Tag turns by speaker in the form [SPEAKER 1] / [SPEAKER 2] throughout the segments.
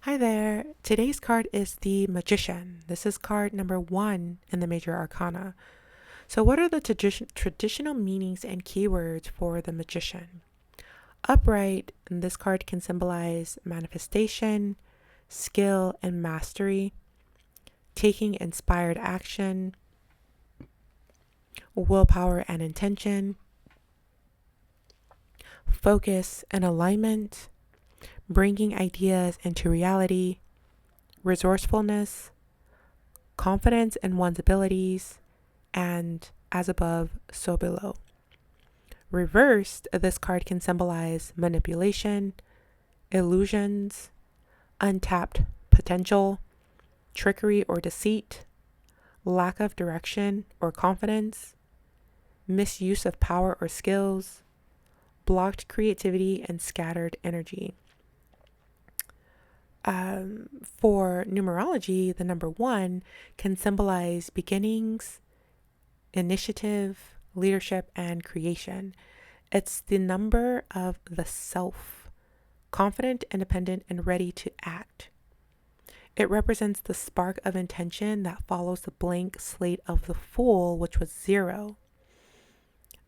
[SPEAKER 1] Hi there. Today's card is the Magician. This is card number 1 in the Major Arcana. So, what are the traditional meanings and keywords for the Magician? Upright, this card can symbolize manifestation, skill, and mastery, taking inspired action, willpower and intention, focus and alignment, bringing ideas into reality, resourcefulness, confidence in one's abilities, and as above, so below. Reversed, this card can symbolize manipulation, illusions, untapped potential, trickery or deceit, lack of direction or confidence, misuse of power or skills, blocked creativity, and scattered energy. For numerology, the number 1 can symbolize beginnings, initiative, leadership, and creation. It's the number of the self, confident, independent, and ready to act. It represents the spark of intention that follows the blank slate of the Fool, which was 0.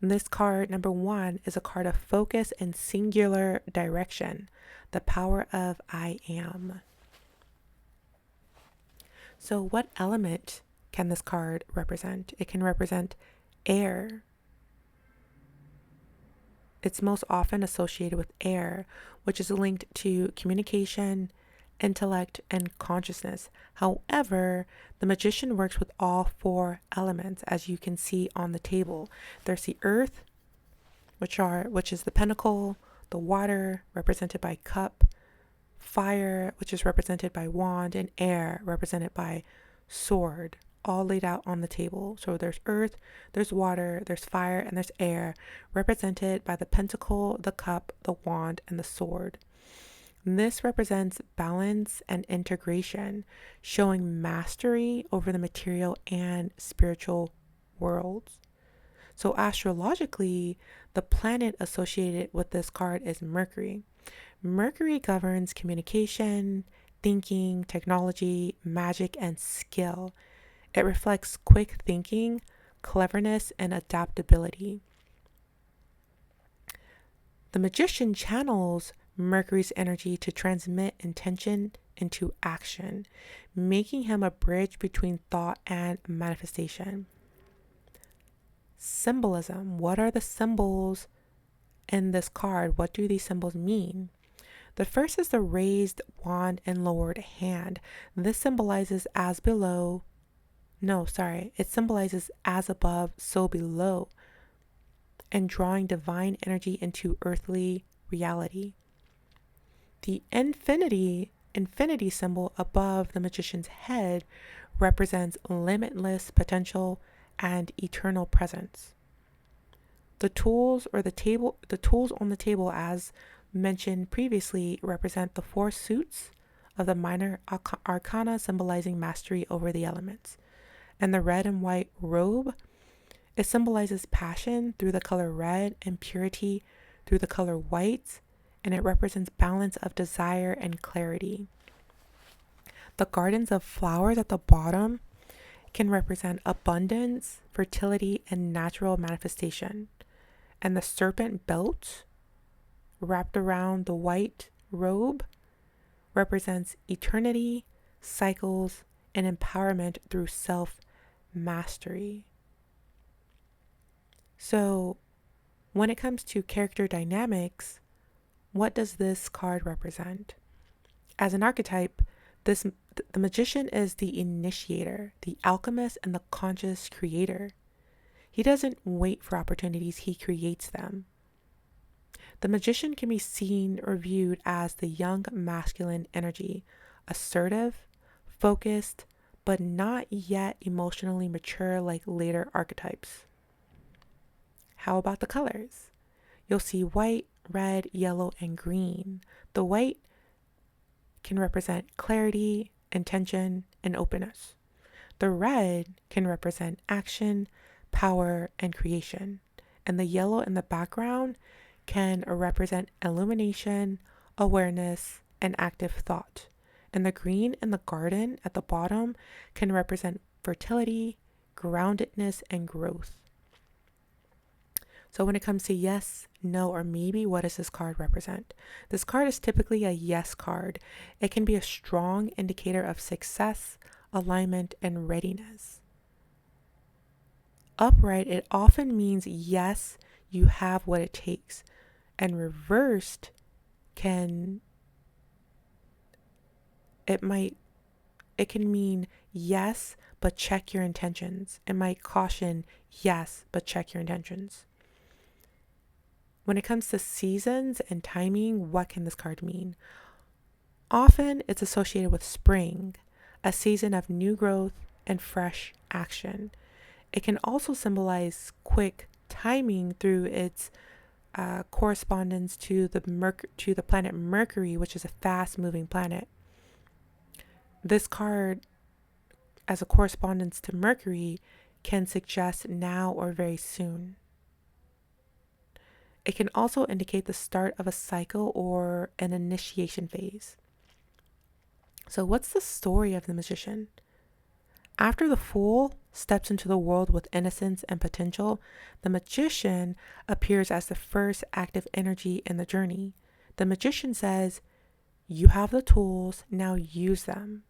[SPEAKER 1] And this card, number 1, is a card of focus and singular direction, the power of I am. So, what element can this card represent? It can represent air. It's most often associated with air, which is linked to communication, intellect, and consciousness. However, the Magician works with all 4 elements, as you can see on the table. There's the earth, which is the pentacle, the water, represented by cup, fire, which is represented by wand, and air, represented by sword, all laid out on the table. So there's earth, there's water, there's fire, and there's air, represented by the pentacle, the cup, the wand, and the sword. And this represents balance and integration, showing mastery over the material and spiritual worlds. So astrologically, the planet associated with this card is Mercury. Mercury governs communication, thinking, technology, magic, and skill. It reflects quick thinking, cleverness, and adaptability. The Magician channels Mercury's energy to transmit intention into action, making him a bridge between thought and manifestation. Symbolism. What are the symbols in this card? What do these symbols mean? The first is the raised wand and lowered hand. This symbolizes it symbolizes as above, so below, and drawing divine energy into earthly reality. The infinity symbol above the Magician's head represents limitless potential and eternal presence. The tools on the table, as mentioned previously, represent the 4 suits of the minor arcana, symbolizing mastery over the elements. And the red and white robe, it symbolizes passion through the color red and purity through the color white, and it represents balance of desire and clarity. The gardens of flowers at the bottom can represent abundance, fertility, and natural manifestation. And the serpent belt wrapped around the white robe represents eternity, cycles, and empowerment through self-mastery. So, when it comes to character dynamics, what does this card represent? As an archetype, the Magician is the initiator, the alchemist, and the conscious creator. He doesn't wait for opportunities, he creates them. The Magician can be seen or viewed as the young masculine energy, assertive, focused, but not yet emotionally mature like later archetypes. How about the colors? You'll see white, red, yellow, and green. The white can represent clarity, intention, and openness. The red can represent action, power, and creation. And the yellow in the background can represent illumination, awareness, and active thought. And the green in the garden at the bottom can represent fertility, groundedness, and growth. So when it comes to yes, no, or maybe, what does this card represent? This card is typically a yes card. It can be a strong indicator of success, alignment, and readiness. Upright, it often means yes, you have what it takes. And reversed it can mean yes, but check your intentions. It might caution yes, but check your intentions. When it comes to seasons and timing, what can this card mean? Often it's associated with spring, a season of new growth and fresh action. It can also symbolize quick timing through its correspondence to the planet Mercury, which is a fast-moving planet. This card, as a correspondence to Mercury, can suggest now or very soon. It can also indicate the start of a cycle or an initiation phase. So what's the story of the Magician? After the Fool steps into the world with innocence and potential, the Magician appears as the first active energy in the journey. The Magician says, "You have the tools, now use them."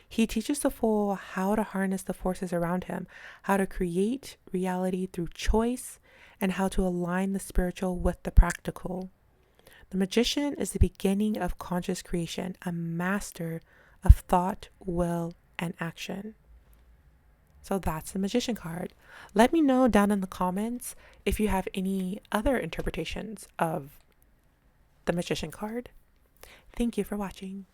[SPEAKER 1] He teaches the Fool how to harness the forces around him, how to create reality through choice, and how to align the spiritual with the practical. The Magician is the beginning of conscious creation, a master of thought, will, and action. So that's the Magician card. Let me know down in the comments if you have any other interpretations of the Magician card. Thank you for watching.